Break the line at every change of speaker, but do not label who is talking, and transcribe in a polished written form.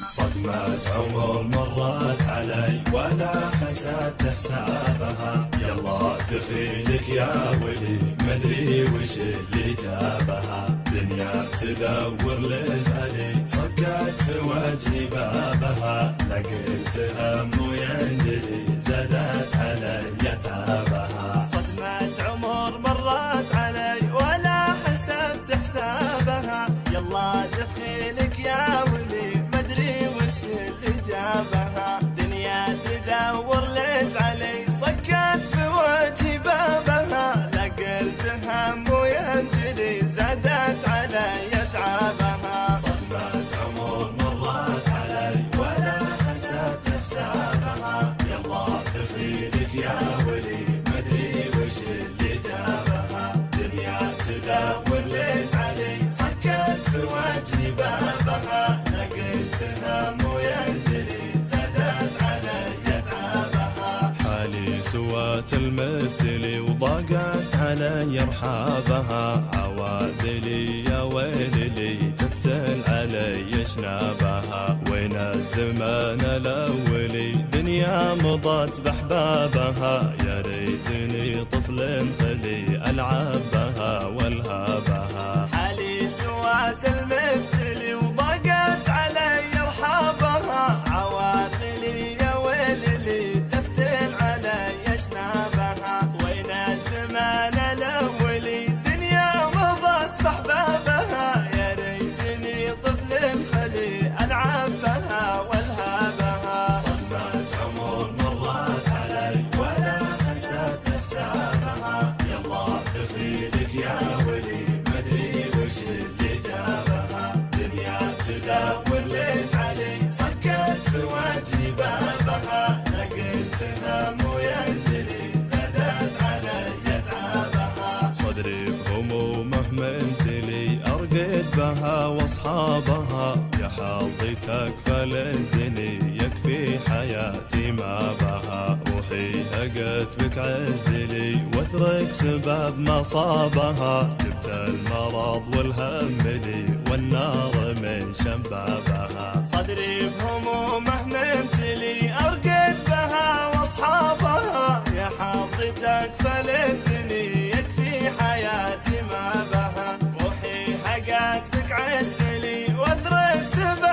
صدمة عمر مرت علي ولا حسبت حسابها، يلا دخيلك يا ولي مدري وش اللي جابها. دنيا تدور لزعلي صكت في وجهي بابها، لقيت هم وينجلي زادت علي تعبها.
صدمة عمر مرت علي ولا حسبت حسابها، يلا دخيلك يا ولي مدري وش اللي جابها. دنيا تدور لزعلي صكت في وجهي بابها، لقيت هم وينجلي زادت علي تعبها.
صدمة عمر مرت علي ولا حسبت حسابها، يلا دخيلك يا ولي مدري وش اللي جابها. دنيا تدور لزعلي صكت في وجهي بابها، لقيت هم وينجلي زادت علي تعبها.
حالي سوات المبتلي وضاقت علي رحابها، عوادلي يا ويلي تفتل علي شنابها. وين الزمان الاولي دنيا مضت باحبابها، يا ريتني طفل خلي العب بها والهابها.
حالي سوات المبتلي وضاقت علي رحابها، عواطلي يا ويلي تفتل علي شنابها. وين الزمان الاولي دنيا مضت باحبابها، يا ريتني طفل خلي العب بها والهابها.
صدمة عمر مرت علي ولا حسبت حسابها، يلا دخيلك يا ولي مدري وش اللي جابها. دنيا تدور لزعلي صكت في وجهي بابها، لقيت هم وينجلي زادت علي تعبها.
صدري بهمومه منتلي أرقد بها واصحابها، يا حظي تكفل الدني يكفي حياتي ما بها. روحي هقت بك عزلي واثرك سبب مصابها، جبت المرض والهم لي والنار من شبابها.
صدري بهمومه ممتلي أرقد بها واصحابها، يا حظي تكفل الدني يكفي حياتي ما بها. روحي حقت بك عزلي واثرك سبب